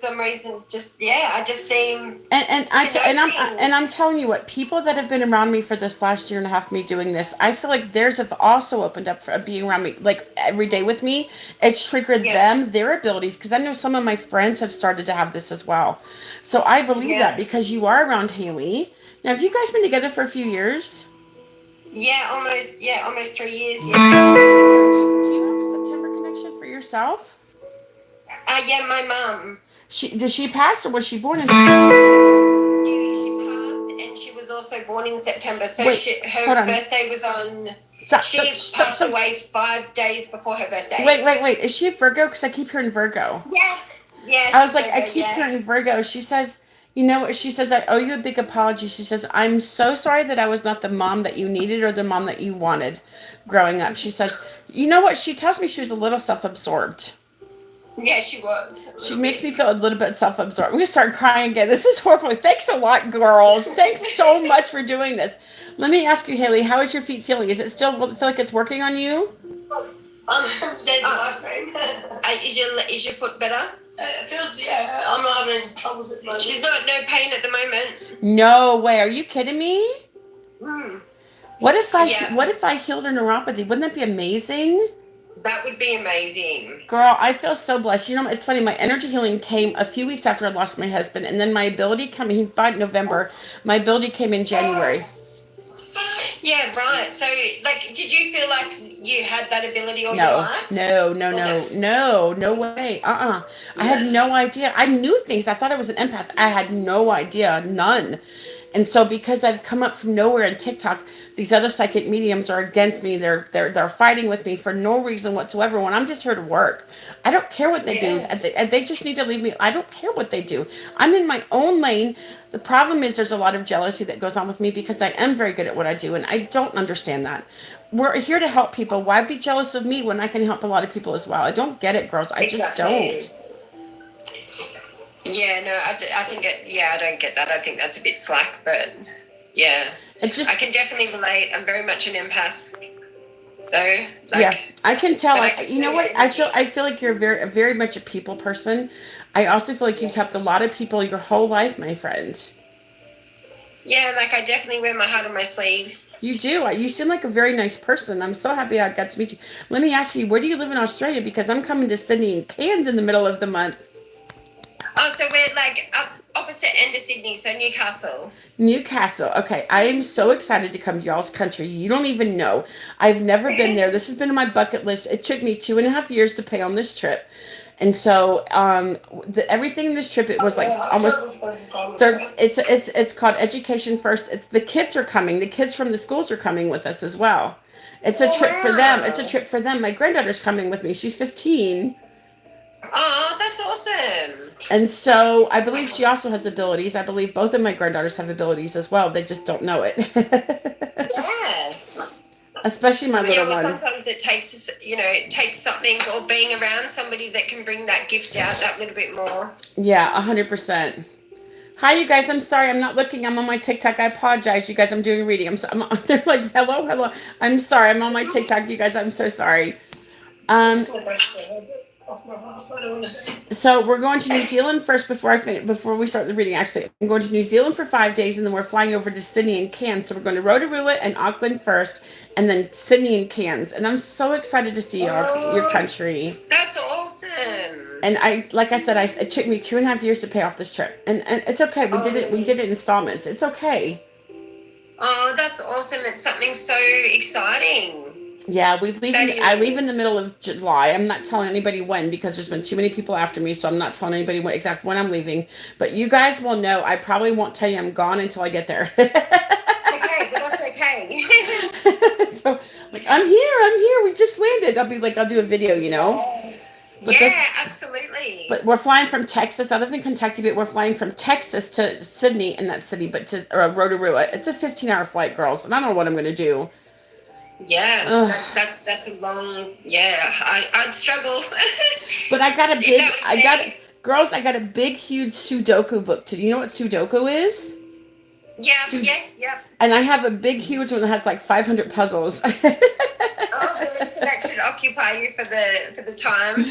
some reason, I just seem And to know I'm things. telling you what, people that have been around me for this last year and a half, me doing this, I feel like theirs have also opened up for being around me like every day with me. It's triggered Yeah, them, their abilities, because I know some of my friends have started to have this as well. So I believe that yeah, because you are around Haley. Now, have you guys been together for a few years? almost 3 years. Yeah. Now, do you have a September connection for yourself? Yeah, my mum. Did she pass or was she born in September? She passed, and she was also born in September. So Wait, hold her on. birthday was on. Stop, stop, She stop, passed stop. away 5 days before her birthday. Wait. Is she a Virgo? Because I keep hearing Virgo. Yeah, yeah, I was she's like, I Virgo. keep Yeah. hearing Virgo. She says, you know what? She says, I owe you a big apology. She says, I'm so sorry that I was not the mom that you needed or the mom that you wanted growing up. She says, you know what? She tells me she was a little self absorbed. Yeah, she was a She little makes bit. me feel a little bit self absorbed. I'm going to start crying again. This is horrible. Thanks a lot, girls. Thanks so much for doing this. Let me ask you, Haley, how is your feet feeling? Is it still feel like it's working on you? There's the last name. Is your foot better? It feels, yeah. I'm not having any troubles at the moment. She's not no pain at the moment. No way. Are you kidding me? Mm. What if I healed her neuropathy? Wouldn't that be amazing? That would be amazing. Girl, I feel so blessed. You know, it's funny. My energy healing came a few weeks after I lost my husband, and then my ability coming by November. My ability came in January. Yeah, right. So, like, did you feel like you had that ability all your No, life? no way. I had no idea. I knew things. I thought I was an empath. I had no idea, none. And so because I've come up from nowhere in TikTok, these other psychic mediums are against me. They're fighting with me for no reason whatsoever when I'm just here to work. I don't care what they do. They just need to leave me. I don't care what they do. I'm in my own lane. The problem is there's a lot of jealousy that goes on with me because I am very good at what I do and I don't understand that. We're here to help people. Why be jealous of me when I can help a lot of people as well? I don't get it, girls. I just don't. Yeah, no, I think I don't get that. I think that's a bit slack, but yeah. I can definitely relate. I'm very much an empath, though. Yeah, I can tell. You know what? I feel like you're very much a people person. I also feel like you've helped a lot of people your whole life, my friend. Yeah, like I definitely wear my heart on my sleeve. You do. You seem like a very nice person. I'm so happy I got to meet you. Let me ask you, where do you live in Australia? Because I'm coming to Sydney and Cairns in the middle of the month. Oh, so we're like up opposite end of Sydney, so Newcastle. Newcastle. Okay, I am so excited to come to y'all's country. You don't even know. I've never been there. This has been on my bucket list. It took me 2.5 years to pay on this trip. And so, everything in this trip, it was like almost third. It's called Education First. It's the kids are coming. The kids from the schools are coming with us as well. It's a trip for them. It's a trip for them. My granddaughter's coming with me. She's 15. Oh, that's awesome. And so I believe she also has abilities. I believe both of my granddaughters have abilities as well. They just don't know it. Yeah. Especially my little one. Sometimes it takes something or being around somebody that can bring that gift out that little bit more. Yeah, 100%. Hi, you guys. I'm sorry. I'm not looking. I'm on my TikTok. I apologize, you guys. I'm doing a reading. They're like, hello. I'm sorry. I'm on my TikTok, you guys. I'm so sorry. So we're going to New Zealand first before we start the reading. Actually, I'm going to New Zealand for 5 days, and then we're flying over to Sydney and Cairns. So we're going to Rotorua and Auckland first, and then Sydney and Cairns. And I'm so excited to see your country. That's awesome. And like I said, it took me 2.5 years to pay off this trip, and it's okay. We did it. We did it in installments. It's okay. Oh, that's awesome. It's something so exciting. Yeah, I leave in the middle of July. I'm not telling anybody when because there's been too many people after me, so I'm not telling anybody exactly when I'm leaving. But you guys will know. I probably won't tell you I'm gone until I get there. Okay, but that's okay. So, like, I'm here. We just landed. I'll do a video, Yeah, absolutely. But we're flying from Texas. I live in Kentucky, but we're flying from Texas to Sydney, in that city, but to Rotorua. It's a 15-hour flight, girls, and I don't know what I'm going to do. Yeah, that's a long. Yeah, I'd struggle. But I got a big, huge Sudoku book. Do you know what Sudoku is? Yeah. Yes. Yep. And I have a big, huge one that has like 500 puzzles. Oh, so that should occupy you for the time.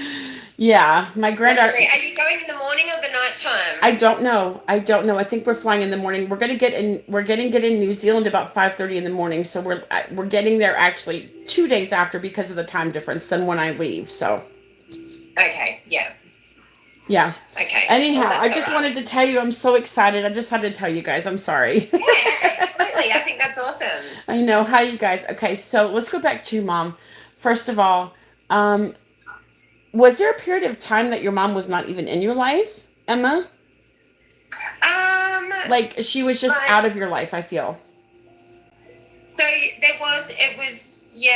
Yeah, my granddaughter. Are you going in the morning or the night time? I don't know. I think we're flying in the morning. We're get in New Zealand about 5:30 in the morning. So we're getting there actually 2 days after because of the time difference than when I leave. So. Okay. Yeah. Yeah. Okay. Anyhow, I just wanted to tell you I'm so excited. I just had to tell you guys. I'm sorry. Yeah, absolutely. I think that's awesome. I know. Hi, you guys. Okay, so let's go back to Mom. First of all, was there a period of time that your mom was not even in your life, Emma? Like she was just out of your life, I feel. So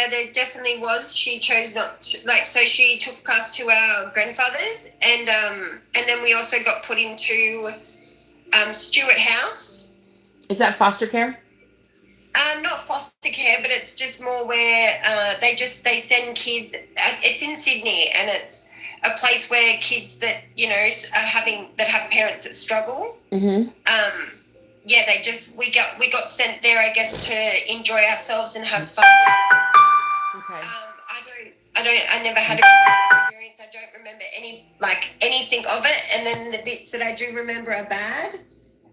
there definitely was. She chose not to, so she took us to our grandfather's, and then we also got put into Stuart House. Is that foster care? Not foster care, but it's just more where they send kids. It's in Sydney, and it's a place where kids that have parents that struggle. Mm-hmm. We got sent there, I guess, to enjoy ourselves and have fun. Okay. I never had a good experience. I don't remember anything of it, and then the bits that I do remember are bad.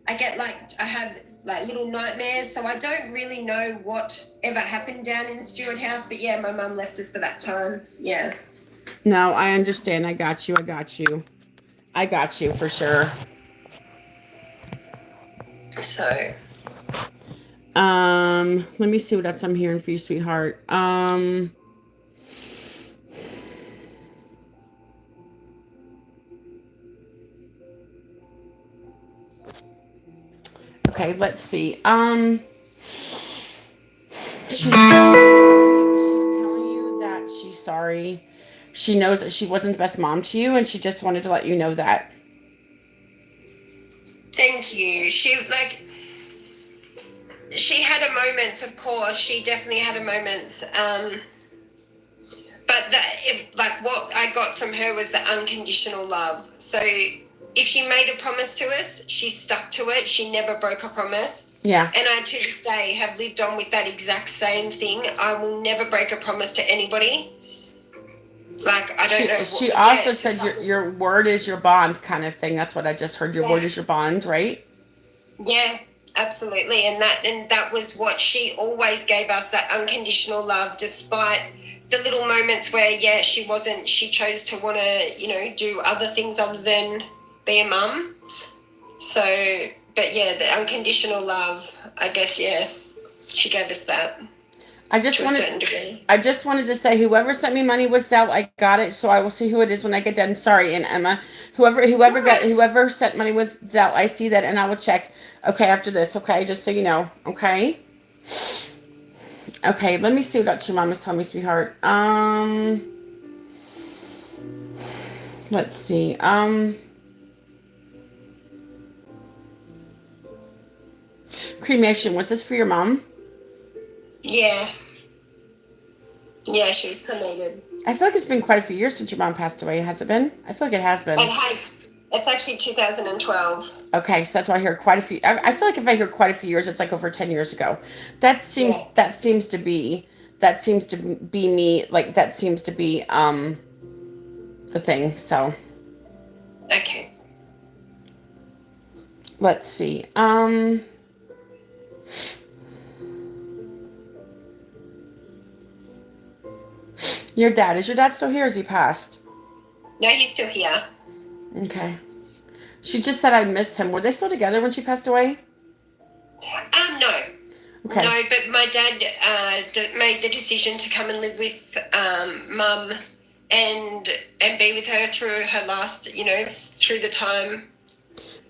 I have little nightmares, so I don't really know what ever happened down in Stuart House, but yeah, my mum left us for that time. Yeah. No, I understand. I got you for sure. So. Let me see what else I'm hearing for you, sweetheart. Okay, let's see. She's telling you that she's sorry. She knows that she wasn't the best mom to you, and she just wanted to let you know that. Thank you. She had her moments, of course. She definitely had her moments. But what I got from her was the unconditional love. So if she made a promise to us, she stuck to it. She never broke a promise. Yeah. And I, to this day, have lived on with that exact same thing. I will never break a promise to anybody. I don't know. She also said your word is your bond kind of thing. That's what I just heard. Your word is your bond, right? Yeah, absolutely. And that was what she always gave us, that unconditional love, despite the little moments where, she chose to want to, do other things other than be a mum. So, but yeah, the unconditional love, I guess, she gave us that. I just wanted to say, whoever sent me money was Zelle. I got it, so I will see who it is when I get done. Sorry, and Emma, whoever sent money with Zelle, I see that, and I will check. Okay, after this. Okay, just so you know. Okay. Okay, let me see what your mom is telling me, sweetheart. Let's see. Cremation. Was this for your mom? Yeah. Yeah, she was cremated. I feel like it's been quite a few years since your mom passed away. Has it been? I feel like it has been. It has. It's actually 2012. Okay, so that's why I hear quite a few. I feel like if I hear quite a few years, it's like over 10 years ago. That seems to be me. Like that seems to be the thing. So. Okay. Let's see. Is your dad still here? Or is he passed? No, he's still here. Okay. She just said I miss him. Were they still together when she passed away? No. Okay. No, but my dad made the decision to come and live with Mum and be with her through her last, through the time.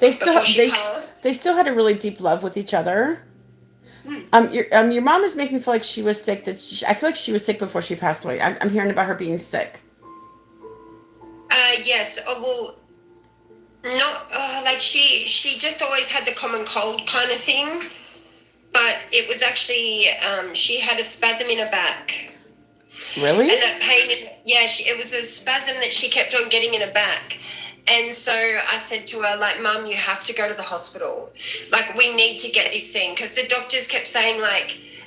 They still had a really deep love with each other. Your mom is making me feel like she was sick. I feel like she was sick before she passed away. I'm hearing about her being sick. Yes. Oh, well, not she just always had the common cold kind of thing, but it was actually she had a spasm in her back. Really? And that pain. It was a spasm that she kept on getting in her back. And so I said to her, Mum, you have to go to the hospital. We need to get this thing. Because the doctors kept saying,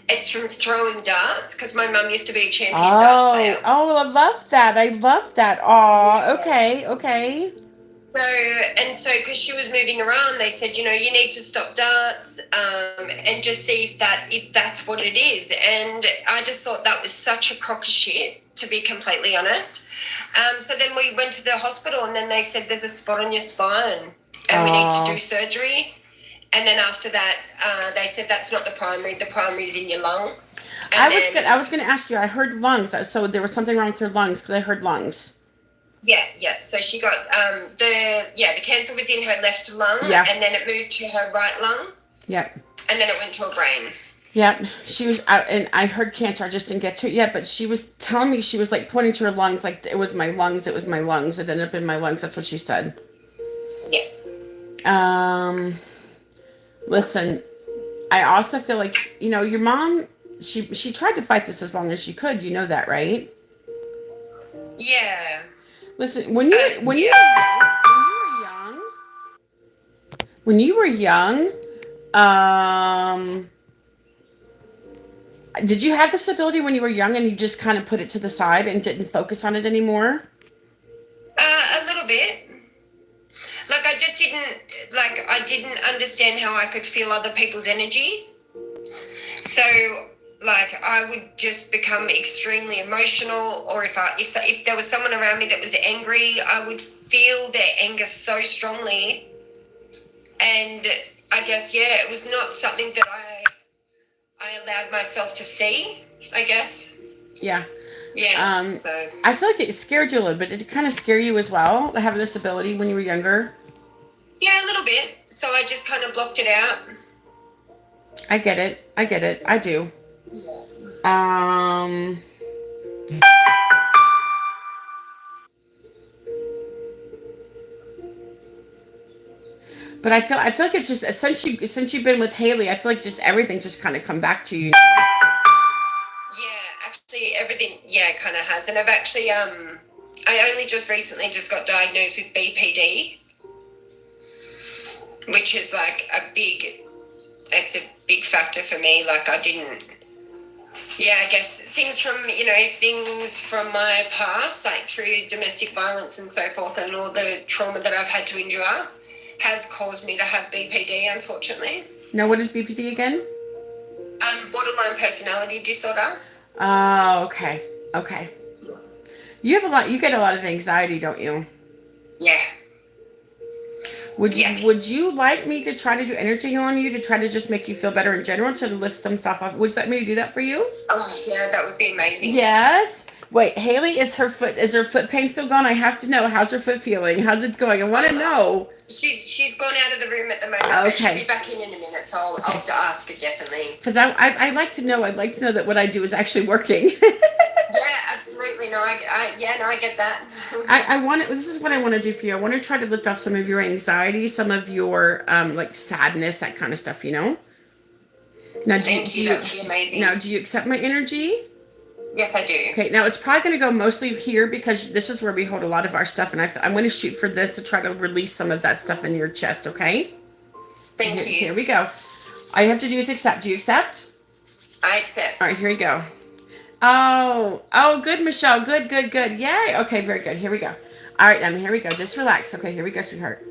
It's from throwing darts because my mum used to be a champion darts player. Oh, I love that. I love that. Oh, Yeah. okay, okay. So because she was moving around, they said, you know, you need to stop darts and just see if that's what it is. And I just thought that was such a crock of shit, to be completely honest. So then we went to the hospital, and then they said there's a spot on your spine, and we need to do surgery. And then after that, they said that's not the primary. The primary is in your lung. I was gonna ask you. I heard lungs, so there was something wrong with her lungs because I heard lungs. Yeah. So she got the cancer was in her left lung, and then it moved to her right lung. Yep. And then it went to her brain. Yep. She was, and I heard cancer. I just didn't get to it yet, but she was telling me, she was like pointing to her lungs, like it was my lungs. It was my lungs. It ended up in my lungs. That's what she said. Yeah. Listen, I also feel like, you know, your mom, she tried to fight this as long as she could. You know that, right? Yeah. Listen, when you were young, when you were young, did you have this ability when you were young and you just kind of put it to the side and didn't focus on it anymore? A little bit. Like I didn't understand how I could feel other people's energy. So like I would just become extremely emotional, or if there was someone around me that was angry, I would feel their anger so strongly. And I guess it was not something that I allowed myself to see, I guess. Yeah. Yeah. So I feel like it scared you a little bit. Did it kind of scare you as well, having this ability when you were younger? Yeah, a little bit. So I just kind of blocked it out. I get it. I do. But I feel like it's just since you've been with Haley, I feel like just everything's just kind of come back to you. Yeah, actually everything kind of has. And I've actually I only just recently just got diagnosed with BPD, which is like it's a big factor for me. Like I guess things from my past, like through domestic violence and so forth, and all the trauma that I've had to endure has caused me to have BPD, unfortunately. Now, what is BPD again? Borderline personality disorder. Oh, okay. You get a lot of anxiety, don't you? Yeah. Would you like me to try to do energy on you to try to just make you feel better in general, to lift some stuff up? Would you like me to do that for you? Oh yeah, that would be amazing. Yes. Wait, Haley, is her foot pain still gone? I have to know. How's her foot feeling? How's it going? I want to know. She's gone out of the room at the moment. Okay. But she'll be back in a minute, so I'll have to ask her definitely. Because I like to know. I'd like to know that what I do is actually working. Yeah, absolutely. No, I get that. I want to. This is what I want to do for you. I want to try to lift off some of your anxiety, some of your like sadness, that kind of stuff. You know. Now, Thank you. That would be amazing. Now, do you accept my energy? Yes, I do. Okay, now it's probably going to go mostly here because this is where we hold a lot of our stuff, and I'm going to shoot for this to try to release some of that stuff in your chest, okay? Thank you. Here we go. All you have to do is accept. Do you accept? I accept. All right, here we go. Oh, good, Michelle. Good. Yay. Okay, very good. Here we go. All right, here we go. Just relax. Okay, here we go, sweetheart.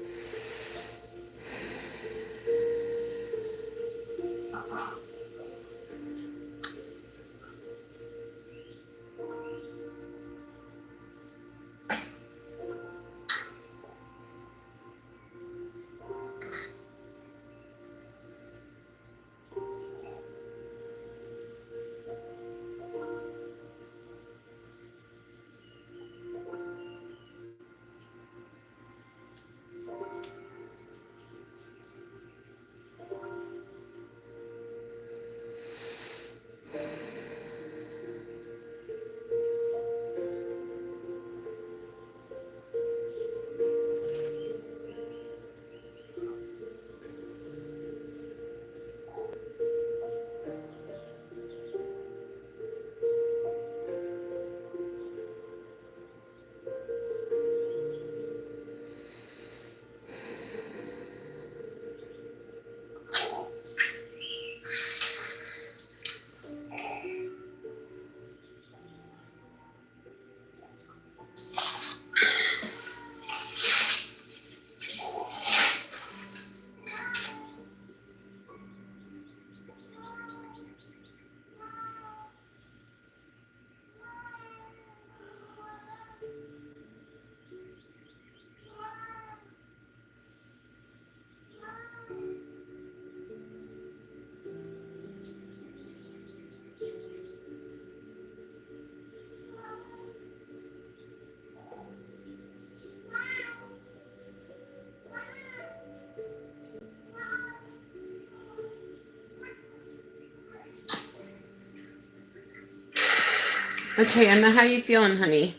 Okay, Emma, how you feeling, honey?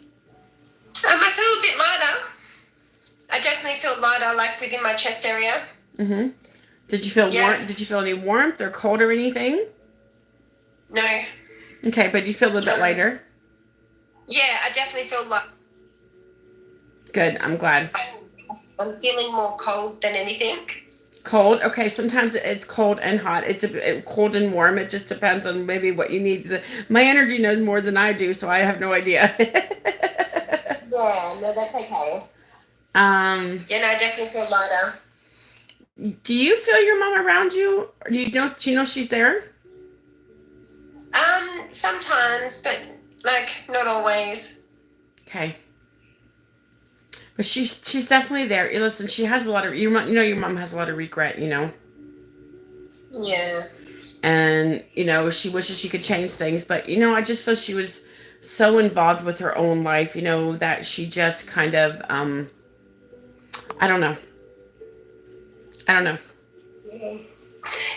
I feel a bit lighter. I definitely feel lighter, like within my chest area. Mm-hmm. Did you feel Yeah. warm? Did you feel any warmth or cold or anything? No. Okay, but you feel a little bit lighter. Yeah, I definitely feel like Good. I'm glad. I'm feeling more cold than anything. Cold. Okay, sometimes it's cold and hot. It's cold and warm. It just depends on maybe what you need. My energy knows more than I do, so I have no idea. Yeah, no, that's okay. Yeah, no, I definitely feel lighter. Do you feel your mom around you? Or do you know she's there? Sometimes, but like not always. Okay. But she's definitely there. Listen, she has a lot of your mom has a lot of regret, Yeah. and she wishes she could change things, but I just feel she was so involved with her own life, that she just kind of I don't know. I don't know.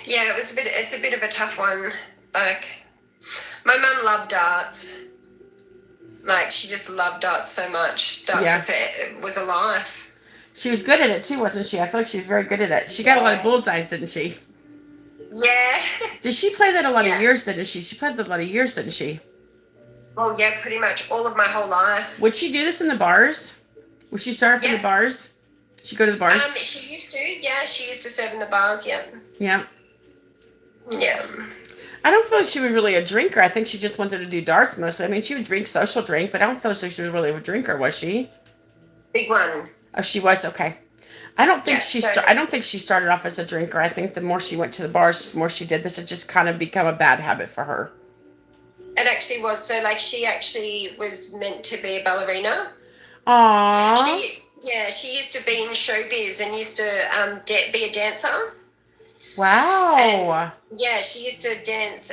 Yeah, it's a bit of a tough one. Like my mum loved darts. Like she just loved darts so much. Darts Yeah. was a life. She was good at it too, wasn't she? I feel like she was very good at it. She got a lot of bullseyes, didn't she? Yeah. Did she play that a lot Yeah. of years, didn't she? She played that a lot of years, didn't she? Oh yeah, pretty much all of my whole life. Would she do this in the bars? Would she start off in the bars? She'd go to the bars? She used to, yeah, she used to serve in the bars, yeah. Yeah. Yeah. I don't feel like she was really a drinker. I think she just wanted to do darts mostly. I mean, she would drink social drink, but I don't feel like she was really a drinker, was she? Big one. Oh, she was? Okay. I don't think Yeah, I don't think she started off as a drinker. I think the more she went to the bars, the more she did this. It just kind of become a bad habit for her. It actually was. So, like, she actually was meant to be a ballerina. Aww. She used to be in showbiz and used to be a dancer. Wow. And, yeah, she used to dance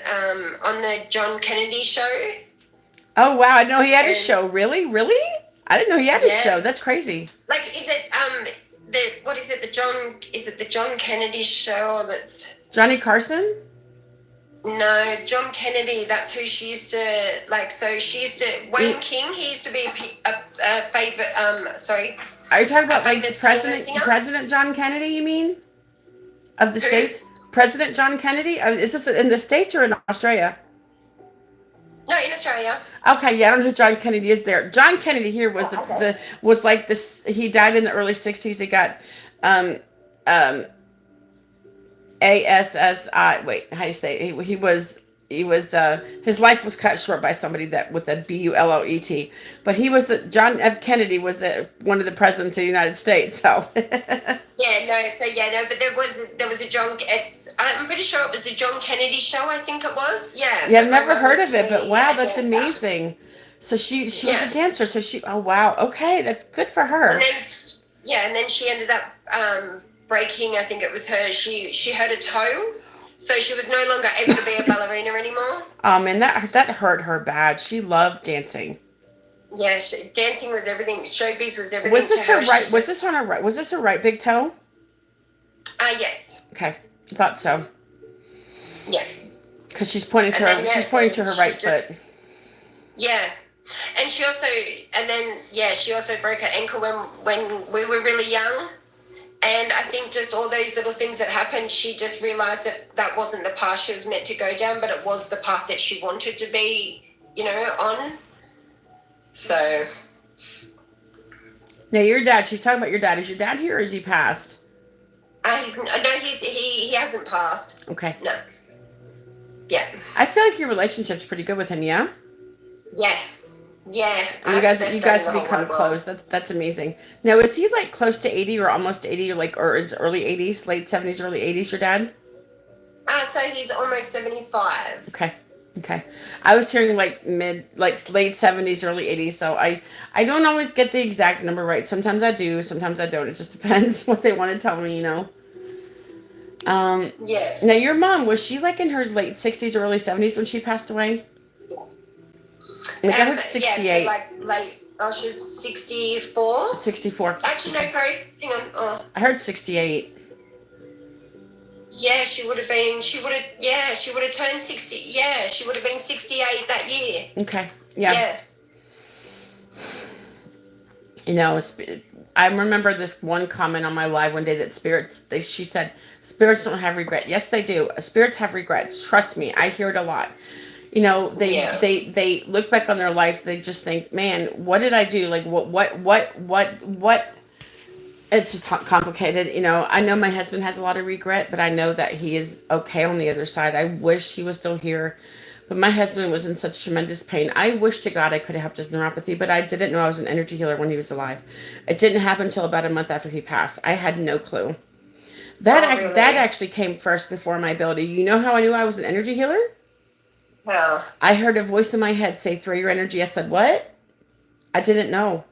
on the John Kennedy show. Oh, wow. I know he had a show. Really? Really? I didn't know he had a show. That's crazy. Like, is it the John Kennedy show, or that's Johnny Carson? No, John Kennedy. That's who she used to like. So she used to Wayne King. He used to be a favorite. Sorry. Are you talking about like President John Kennedy? You mean of the States? President John Kennedy? Is this in the States or in Australia? No, in Australia. Okay, yeah, I don't know who John Kennedy is there. John Kennedy here was was like this. He died in the early '60s. He got ASSI. Wait, how do you say it? He was his life was cut short by somebody that with a BULOET. But he was John F. Kennedy was one of the presidents of the United States. So but there was a John. I'm pretty sure it was a John Kennedy show. I think it was. Yeah. Yeah, I've never heard of it, but wow, that's amazing. So she was a dancer. So oh wow, okay, that's good for her. And then she ended up breaking. I think it was her. She hurt a toe. So she was no longer able to be a ballerina anymore. And that hurt her bad. She loved dancing. Yeah, dancing was everything. Showbiz was everything. Was this her right? Was this on her right? Was this her right big toe? Yes. Okay, I thought so. Yeah. Because she's pointing to her. She's pointing to her right foot. Yeah, and she also broke her ankle when we were really young. And I think just all those little things that happened, she just realized that wasn't the path she was meant to go down, but it was the path that she wanted to be, on. So. Now your dad. She's talking about your dad. Is your dad here, or is he passed? He hasn't passed. Okay. No. Yeah. I feel like your relationship's pretty good with him. Yeah. Yeah. Yeah. You guys have become close. That's amazing. Now, is he like close to 80 or almost 80 or is early 80s, late 70s, early 80s, your dad? So he's almost 75. Okay. I was hearing like late 70s, early 80s. So I don't always get the exact number right. Sometimes I do, sometimes I don't. It just depends what they want to tell me, Yeah. Now your mom, was she like in her late 60s or early 70s when she passed away? Like I heard 68. Yeah, so she's 64. 64. Actually, no, sorry. Hang on. Oh. I heard 68. Yeah, she would have turned 60. Yeah, she would have been 68 that year. Okay. Yeah. You know, I remember this one comment on my live one day that she said, spirits don't have regret. Yes, they do. Spirits have regrets. Trust me. I hear it a lot. You know, Yeah. they look back on their life. They just think, man, what did I do? Like, what? It's just complicated. You know, I know my husband has a lot of regret, but I know that he is okay on the other side. I wish he was still here. But my husband was in such tremendous pain. I wish to God I could have helped his neuropathy, but I didn't know I was an energy healer when he was alive. It didn't happen until about a month after he passed. I had no clue. Really? That actually came first before my ability. You know how I knew I was an energy healer? How? I heard a voice in my head say, "Throw your energy." I said, "What?" I didn't know.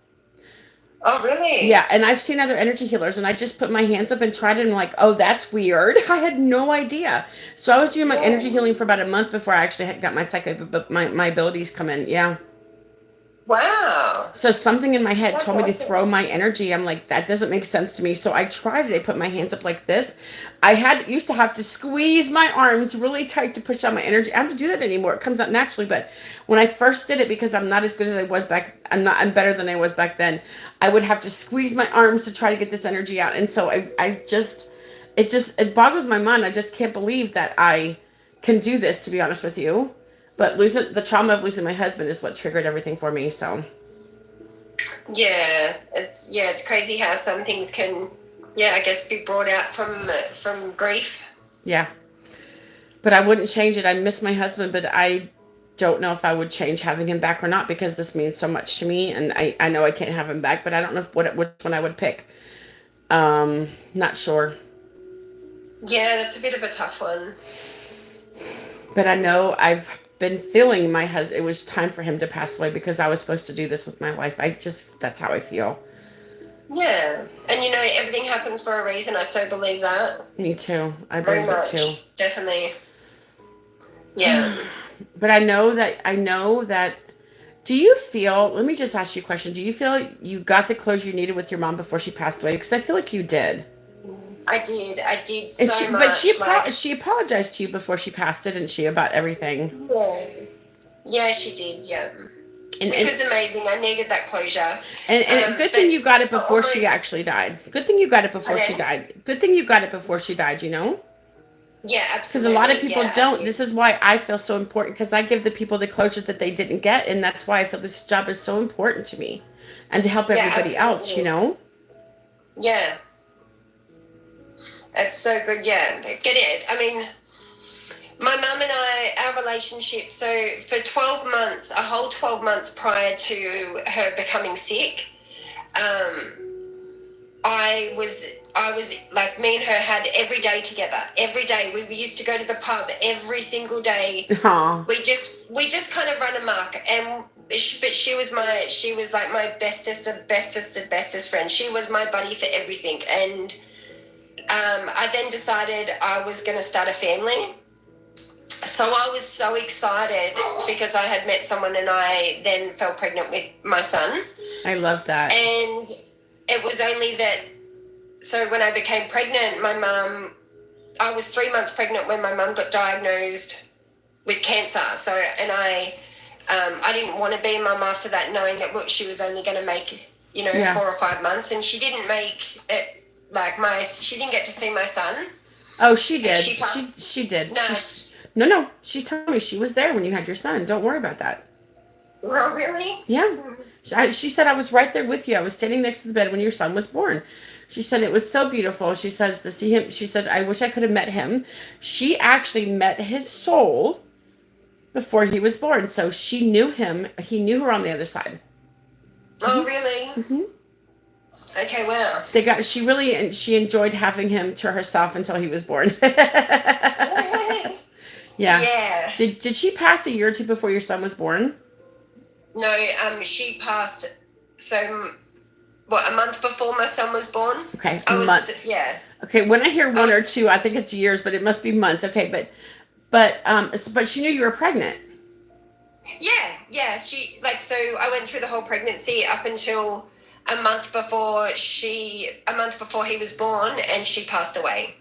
Oh, really? Yeah, and I've seen other energy healers, and I just put my hands up and tried it, and I'm like, oh, that's weird. I had no idea. So I was doing my energy healing for about a month before I actually got my my abilities come in. Yeah. Wow. So something in my head That's told me to awesome. throw my energy. I'm like, that doesn't make sense to me. So I tried it. I put my hands up like this. Used to have to squeeze my arms really tight to push out my energy. I don't have to do that anymore. It comes out naturally. But when I first did it, because I'm not as good as I was I'm better than I was back then. I would have to squeeze my arms to try to get this energy out. And so it boggles my mind. I just can't believe that I can do this, to be honest with you. But the trauma of losing my husband is what triggered everything for me. So. Yeah, it's crazy how some things can, I guess, be brought out from grief. Yeah, but I wouldn't change it. I miss my husband, but I don't know if I would change having him back or not, because this means so much to me, and I know I can't have him back, but I don't know which one I would pick. Not sure. Yeah, that's a bit of a tough one. But I know I've been feeling my husband. It was time for him to pass away because I was supposed to do this with my life. That's how I feel. Yeah, and everything happens for a reason. I so believe that. Me too. I believe it too. Definitely. Yeah. But I know that. Do you feel? Let me just ask you a question. Do you feel you got the closure you needed with your mom before she passed away? Because I feel like you did. I did so much. But she apologized to you before she passed, didn't she, about everything? Yeah, she did. Yeah. Which was amazing. I needed that closure. And good thing you got it before she actually died. Good thing you got it before she died. Good thing you got it before she died, you know? Yeah, absolutely. Because a lot of people don't. This is why I feel so important, because I give the people the closure that they didn't get, and that's why I feel this job is so important to me, and to help everybody else, you know? Yeah. That's so good. Yeah. Get it. I mean, my mum and I, our relationship, so for 12 months, a whole 12 months prior to her becoming sick, I was like, me and her had every day together. Every day we used to go to the pub every single day. Aww. We just kind of run amok, but she was like my bestest friend. She was my buddy for everything, and I then decided I was going to start a family. So I was so excited because I had met someone, and I then fell pregnant with my son. I love that. And it was only that, so when I became pregnant, I was 3 months pregnant when my mum got diagnosed with cancer. So, and I didn't want to be a mum after that, knowing that she was only going to make, 4 or 5 months, and she didn't make it. She didn't get to see my son. Oh, she did. She did. No. No. She told me she was there when you had your son. Don't worry about that. Oh, really? Yeah. She said, I was right there with you. I was standing next to the bed when your son was born. She said it was so beautiful. She says to see him. She said, I wish I could have met him. She actually met his soul before he was born. So she knew him. He knew her on the other side. Oh, really? Mm-hmm. Okay, wow. She enjoyed having him to herself until he was born. Yeah. Did she pass a year or two before your son was born? No, she passed, a month before my son was born? Okay, month. Okay, when I hear one or two, I think it's years, but it must be months. Okay, but she knew you were pregnant. Yeah. So I went through the whole pregnancy up until a month before he was born, and she passed away.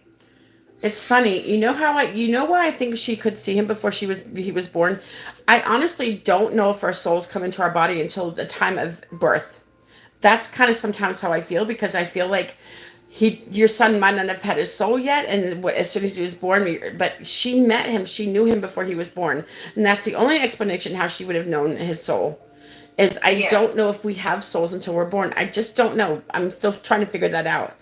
It's funny. You know why I think she could see him before he was born? I honestly don't know if our souls come into our body until the time of birth. That's kind of sometimes how I feel, because I feel like your son might not have had his soul yet, and as soon as he was born, but she met him, she knew him before he was born, and that's the only explanation how she would have known his soul. Is I Yeah. don't know if we have souls until we're born. I just don't know. I'm still trying to figure that out.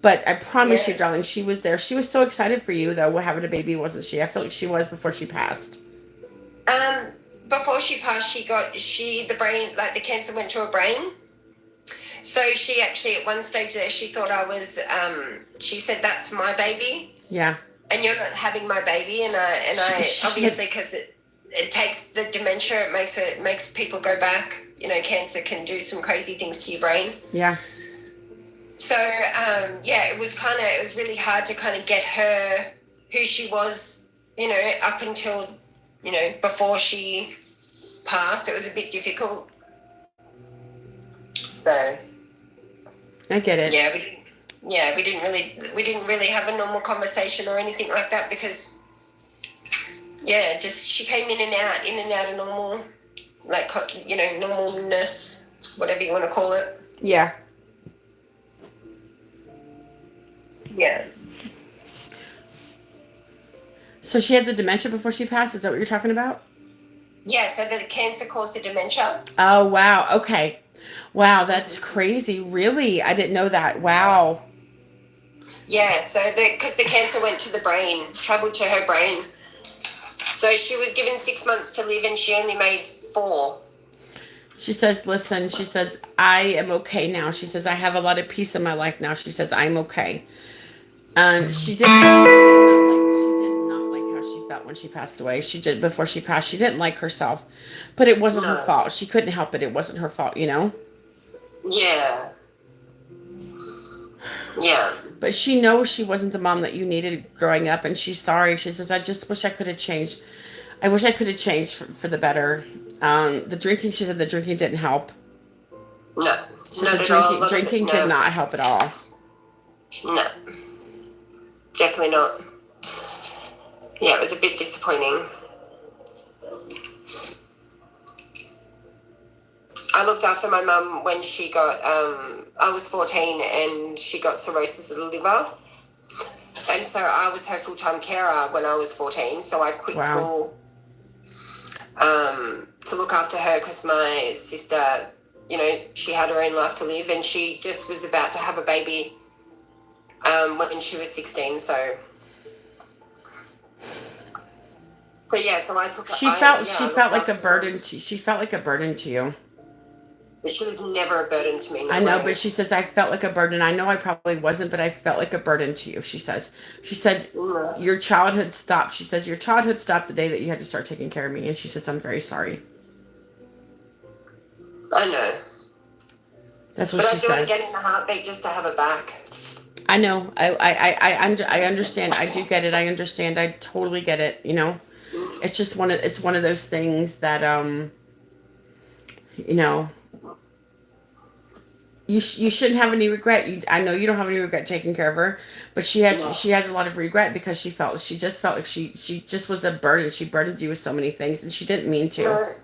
But I promise you, Yeah. darling, she was there. She was so excited for you, though, having a baby, wasn't she? I feel like she was before she passed. Um, before she passed, the brain, like the cancer went to her brain. So she actually, at one stage there, she thought I was, she said, that's my baby. Yeah. And you're not having my baby. And I obviously, because it takes the dementia, it makes people go back. You know, cancer can do some crazy things to your brain. Yeah. So, yeah, it was really hard to kind of get her who she was, you know, up until, you know, before she passed. It was a bit difficult. So, I get it. yeah, we didn't really have a normal conversation or anything like that, because, yeah, just she came in and out of normal, like, you know, normalness, whatever you want to call it. Yeah. Yeah. So she had the dementia before she passed? Is that what you're talking about? Yeah, so the cancer caused the dementia. Oh, wow. Okay. Wow, that's crazy. Really? I didn't know that. Wow. Yeah, so because the cancer went to the brain, traveled to her brain. So she was given 6 months to live, and she only made 4. She says, listen, she says, I am okay now. She says, I have a lot of peace in my life now. She says, I'm okay. And she did not like how she felt when she passed away. She did before she passed. She didn't like herself, but it wasn't her fault. She couldn't help it. It wasn't her fault, you know? Yeah. Yeah. But she knows she wasn't the mom that you needed growing up, and she's sorry. She says, I just wish I could have changed. I wish I could have changed for the better. The drinking, she said the drinking didn't help. No. So the drinking did not help at all. No. Definitely not. Yeah, it was a bit disappointing. I looked after my mum when she got, I was 14 and she got cirrhosis of the liver. And so I was her full-time carer when I was 14. So I quit school to look after her, because my sister, you know, she had her own life to live, and she just was about to have a baby when she was 16. So yeah, so I took. She felt like a burden to you. But she was never a burden to me. No I know, way. but she says, I felt like a burden. I know I probably wasn't, but I felt like a burden to you, she says. She said, your childhood stopped. She says, your childhood stopped the day that you had to start taking care of me. And she says, I'm very sorry. I know. That's what she says. But I do it again in a heartbeat just to have it back. I know. I understand. I do get it. I understand. I totally get it. You know, it's just one of those things that, you know, you shouldn't have any regret. I know you don't have any regret taking care of her, but she has a lot of regret, because she just felt like she just was a burden. She burdened you with so many things, and she didn't mean to.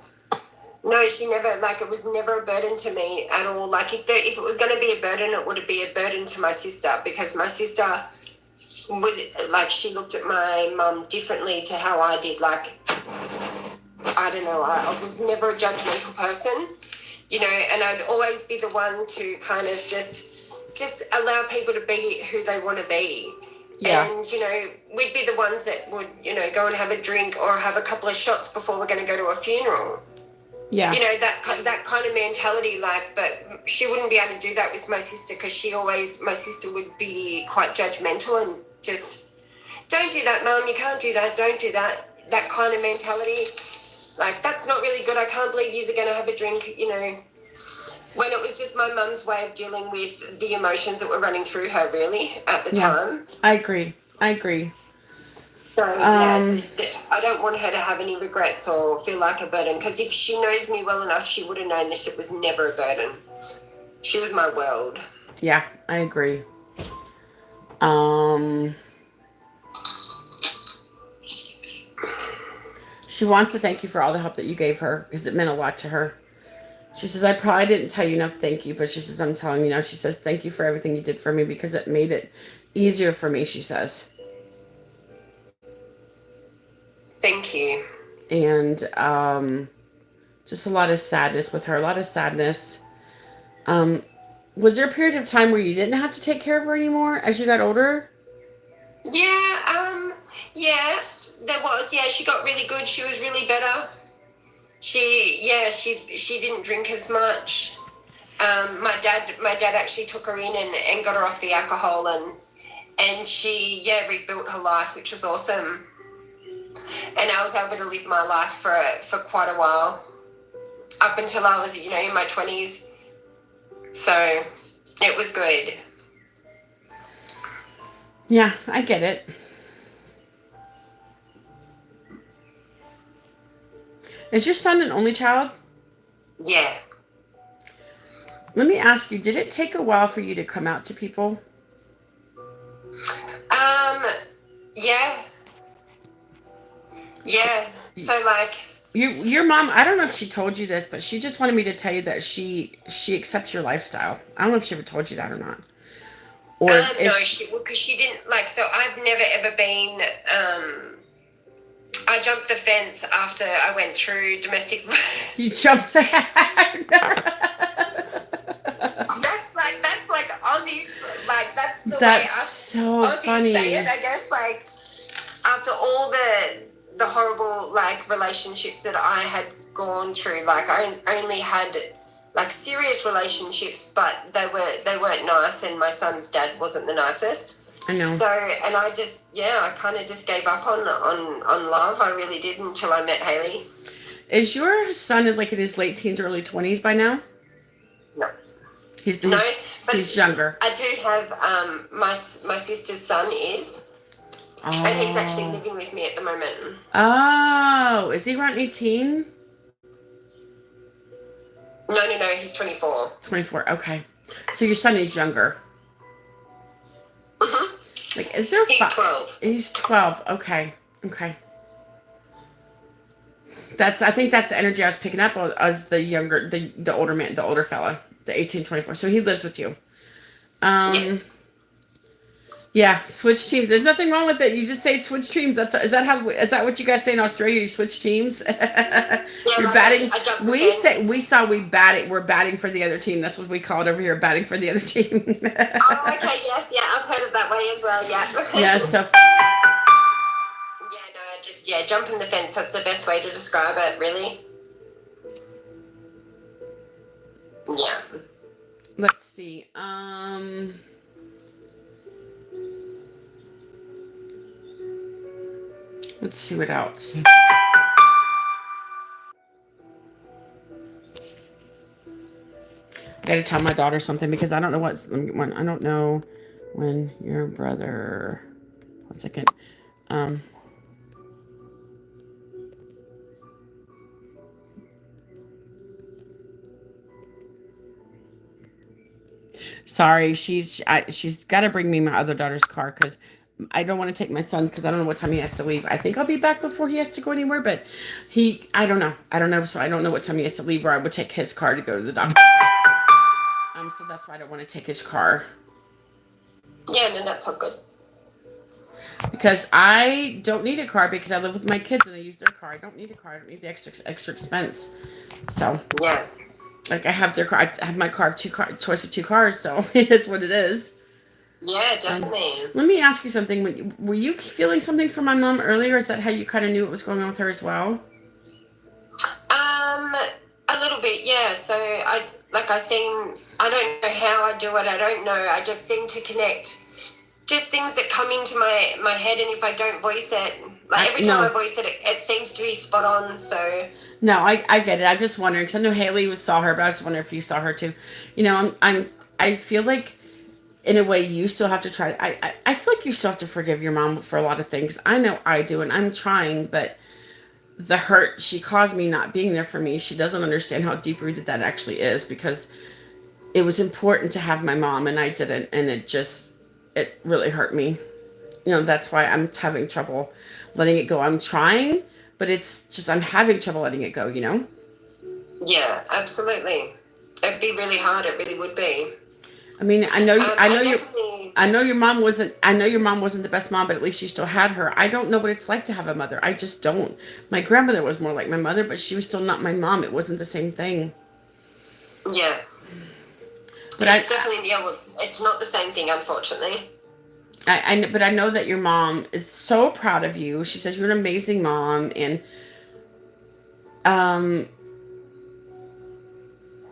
No, she never, like, it was never a burden to me at all. Like, if it was going to be a burden, it would be a burden to my sister, because my sister was, like, she looked at my mum differently to how I did. Like, I don't know, I was never a judgmental person, you know, and I'd always be the one to kind of just allow people to be who they want to be. Yeah. And, you know, we'd be the ones that would, you know, go and have a drink or have a couple of shots before we're going to go to a funeral. Yeah. You know, that kind of mentality, like, but she wouldn't be able to do that with my sister, because my sister would be quite judgmental and just, don't do that, Mum, you can't do that, don't do that. That kind of mentality, like, that's not really good. I can't believe you're going to have a drink, you know, when it was just my mum's way of dealing with the emotions that were running through her, really, at the time. I agree. So, yeah, I don't want her to have any regrets or feel like a burden, because if she knows me well enough, she would have known that it was never a burden. She was my world. Yeah, I agree. She wants to thank you for all the help that you gave her because it meant a lot to her. She says, I probably didn't tell you enough thank you, but she says, I'm telling you now. She says, thank you for everything you did for me because it made it easier for me, she says. Thank you. And just a lot of sadness with her, a lot of sadness. Was there a period of time where you didn't have to take care of her anymore as you got older? Yeah, yeah, there was. Yeah, she got really good. She was really better. She didn't drink as much. My dad actually took her in and got her off the alcohol, and she rebuilt her life, which was awesome. And I was able to live my life for quite a while, up until I was in my 20s. So it was good. Yeah, I get it. Is your son an only child? Yeah. Let me ask you, did it take a while for you to come out to people? Yeah. Yeah. So like your mom, I don't know if she told you this, but she just wanted me to tell you that she accepts your lifestyle. I don't know if she ever told you that or not. Or no, because she didn't like. So I've never ever been. I jumped the fence after I went through domestic. You jumped. That's like Aussies. Like that's the way so Aussies funny. say it. I guess like after all the horrible like relationships that I had gone through, like I only had like serious relationships, but they weren't nice, and my son's dad wasn't the nicest. I know. So, and I kind of just gave up on love. I really did until I met Haley. Is your son like in his late teens, early 20s by now? No. He's younger. I do have my sister's son is, and he's actually living with me at the moment. Oh, is he around 18? No, he's 24. 24, okay. So your son is younger. Mm-hmm. Like, is there He's 12. He's 12, okay. I think that's the energy I was picking up as the older man, the older fella, the 18, 24. So he lives with you. Yeah, switch teams. There's nothing wrong with it. You just say switch teams. Is that what you guys say in Australia? You switch teams. You're batting. We're batting for the other team. That's what we call it over here. Batting for the other team. Oh, okay. Yes. Yeah. I've heard it that way as well. Yeah. Yeah. So. Yeah. No. Jumping the fence. That's the best way to describe it. Really. Yeah. Let's see. Let's see what else. I gotta tell my daughter something because I don't know I don't know when your brother. 1 second. Sorry, she's got to bring me my other daughter's car because I don't want to take my son's because I don't know what time he has to leave. I think I'll be back before he has to go anywhere, but I don't know. So I don't know what time he has to leave, or I would take his car to go to the doctor. So that's why I don't want to take his car. Yeah, no, that's all good. Because I don't need a car because I live with my kids and I use their car. I don't need a car. I don't need the extra expense. So yeah, like I have their car. I have my car, choice of two cars. So it's what it is. Yeah, definitely. Let me ask you something. Were you feeling something from my mom earlier? Is that how you kind of knew what was going on with her as well? A little bit, yeah. So I don't know how I do it. I don't know. I just seem to connect just things that come into my head, and if I don't voice it, like every time I voice it, it seems to be spot on. So no, I get it. I just wondered because I know Haley saw her, but I just wonder if you saw her too. You know, I feel like in a way you still have to try to. I feel like you still have to forgive your mom for a lot of things. I know I do, and I'm trying, but the hurt she caused me not being there for me, she doesn't understand how deep rooted that actually is, because it was important to have my mom and I didn't, and it really hurt me. You know, that's why I'm having trouble letting it go. I'm trying, but it's just I'm having trouble letting it go, you know? Yeah, absolutely. It'd be really hard. It really would be. I mean, I definitely. I know your mom wasn't the best mom, but at least you still had her. I don't know what it's like to have a mother. I just don't. My grandmother was more like my mother, but she was still not my mom. It wasn't the same thing. Yeah. But It's definitely, yeah, well, it's not the same thing, unfortunately. but I know that your mom is so proud of you. She says you're an amazing mom, and um,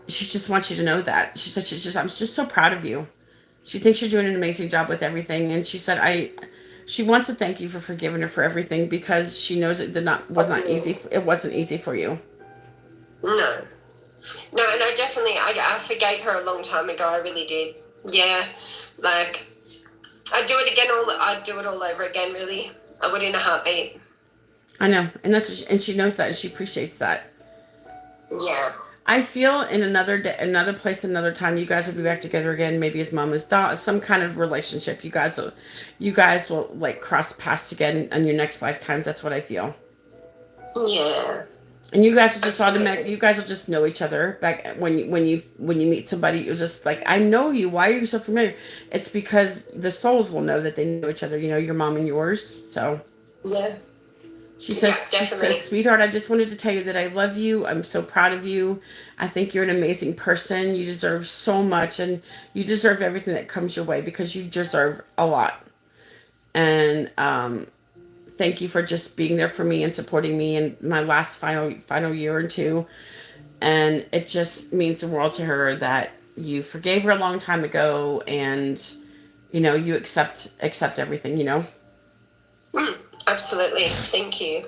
she just wants you to know that. She said I'm just so proud of you. She thinks you're doing an amazing job with everything, and she said she wants to thank you for forgiving her for everything because she knows it was not easy. It wasn't easy for you. No. No, and I forgave her a long time ago. I really did. Yeah, like I'd do it all over again. Really, I would in a heartbeat. I know, and and she knows that, and she appreciates that. Yeah. I feel in another day, another place, another time, you guys will be back together again. Maybe as mom and daughter, some kind of relationship. You guys will like cross paths again in your next lifetimes. That's what I feel. Yeah. And you guys will just Absolutely. automatically, you guys will just know each other. Back when you meet somebody, you're just like, I know you. Why are you so familiar? It's because the souls will know that they know each other. You know, your mom and yours. So. Yeah. She Yeah, says, sweetheart, I just wanted to tell you that I love you. I'm so proud of you. I think you're an amazing person. You deserve so much, and you deserve everything that comes your way because you deserve a lot. And thank you for just being there for me and supporting me in my last final year or two. And it just means the world to her that you forgave her a long time ago, and you know you accept everything. You know. Absolutely. Thank you.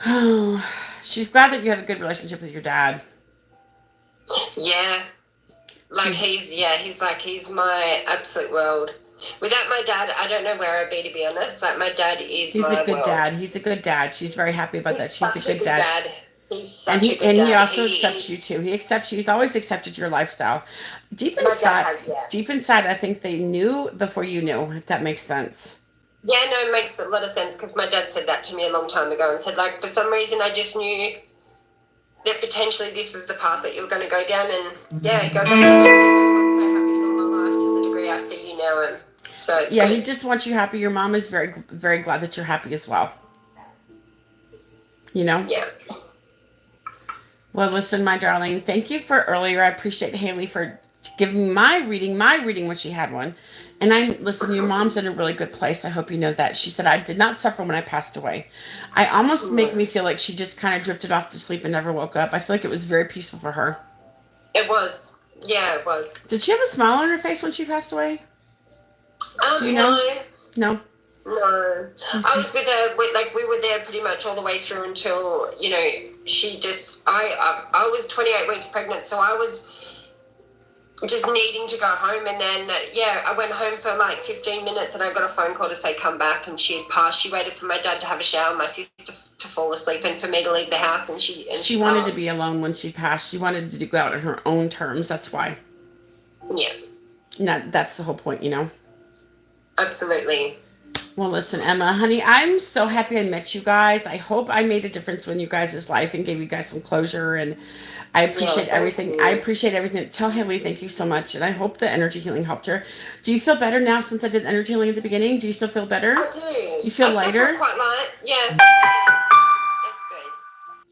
Oh, she's glad that you have a good relationship with your dad. Yeah. Like he's my absolute world. Without my dad, I don't know where I'd be honest. Like my dad is He's a my good world. dad. He's a good dad. She's very happy about that. He's She's a such a good good dad. dad. He's And such a good he dad. also accepts you too. He accepts you. He's always accepted your lifestyle. Deep My dad inside, has, yeah. deep inside, I think they knew before you knew, if that makes sense. Yeah, no, it makes a lot of sense because my dad said that to me a long time ago and said, like, for some reason I just knew that potentially this was the path that you were going to go down. And yeah, he goes, I've never seen anyone so happy in all my life to the degree I see you now. And so it's Yeah, good. he just wants you happy. Your mom is very, very glad that you're happy as well. You know? Yeah. Well, listen, my darling, thank you for earlier. I appreciate Haley for giving me my reading when she had one. And listen, your mom's in a really good place. I hope you know that. She said, I did not suffer when I passed away. I almost make me feel like she just kind of drifted off to sleep and never woke up. I feel like it was very peaceful for her. It was. Yeah, it was. Did she have a smile on her face when she passed away? Do you know? No. No. I was with her, we were there pretty much all the way through until, you know, she just, I was 28 weeks pregnant, so I was just needing to go home. And then, yeah, I went home for like 15 minutes and I got a phone call to say come back, and she had passed. She waited for my dad to have a shower, my sister to fall asleep, and for me to leave the house, and she wanted passed. to be alone when she passed. She wanted to go out on her own terms. That's why. Yeah. No, that's the whole point, you know? Absolutely. Well, listen, Emma, honey, I'm so happy I met you guys. I hope I made a difference in you guys' life and gave you guys some closure. And I appreciate everything. You. I appreciate everything. Tell Haley thank you so much. And I hope the energy healing helped her. Do you feel better now since I did energy healing at the beginning? Do you still feel better? I do. You feel lighter? I feel quite light. Yeah. That's good.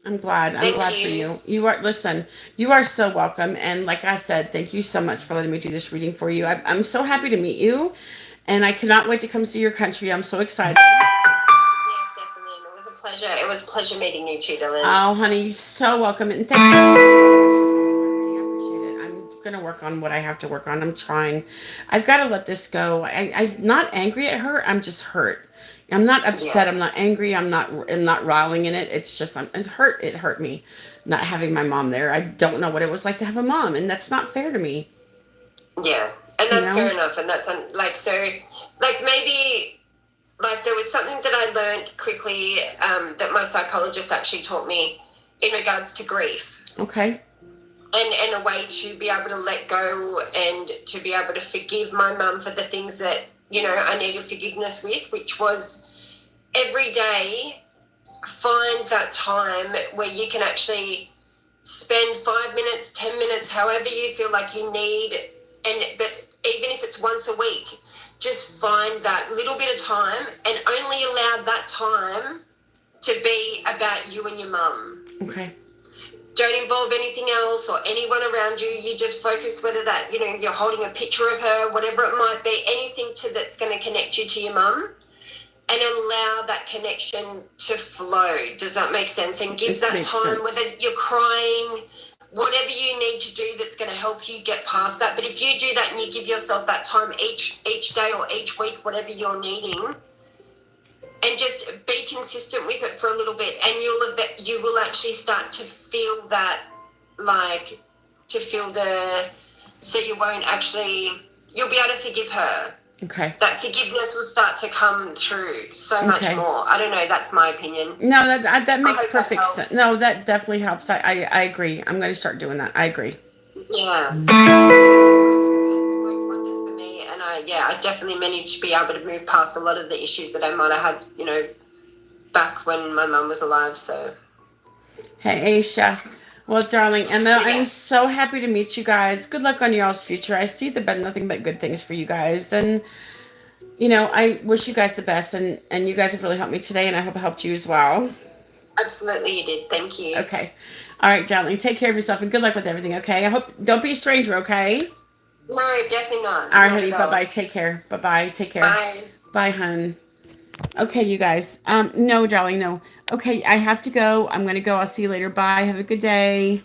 I'm glad. I'm glad for you. Listen, you are so welcome. And like I said, thank you so much for letting me do this reading for you. I'm so happy to meet you. And I cannot wait to come see your country. I'm so excited. Yes, definitely. And it was a pleasure. It was a pleasure meeting you too, Dylan. Oh, honey, you're so welcome. And thank you. I appreciate it. I'm going to work on what I have to work on. I'm trying. I've got to let this go. I'm not angry at her. I'm just hurt. I'm not upset. Yeah. I'm not angry. I'm not riling in it. It's just, it hurt me not having my mom there. I don't know what it was like to have a mom, and that's not fair to me. Yeah. And that's fair enough. And that's maybe there was something that I learned quickly that my psychologist actually taught me in regards to grief. Okay. And a way to be able to let go and to be able to forgive my mum for the things that, you know, I needed forgiveness with, which was every day, find that time where you can actually spend 5 minutes, 10 minutes, however you feel like you need. But even if it's once a week, just find that little bit of time and only allow that time to be about you and your mum. Okay. Don't involve anything else or anyone around you. You just focus, whether that, you're holding a picture of her, whatever it might be, anything that's going to connect you to your mum, and allow that connection to flow. Does that make sense? And give that time, whether you're crying, whatever you need to do that's going to help you get past that. But if you do that and you give yourself that time each day or each week, whatever you're needing, and just be consistent with it for a little bit, and you will actually start to feel that, so you won't actually, you'll be able to forgive her. Okay. That forgiveness will start to come through so much more. I don't know. That's my opinion. No, that makes perfect sense. No, that definitely helps. I agree. I'm going to start doing that. I agree. Yeah. It's worked wonders for me, and I definitely managed to be able to move past a lot of the issues that I might have had, back when my mum was alive. So. Hey, Aisha. Well, darling Emma, I'm so happy to meet you guys. Good luck on your all's future. I see nothing but good things for you guys. And, I wish you guys the best. And you guys have really helped me today, and I hope I helped you as well. Absolutely, you did. Thank you. Okay. All right, darling. Take care of yourself, and good luck with everything, okay? Don't be a stranger, okay? No, definitely not. All right, honey. Bye-bye. Take care. Bye-bye. Take care. Bye. Bye, hun. Okay, you guys. No, darling, no. Okay, I have to go. I'm going to go. I'll see you later. Bye. Have a good day.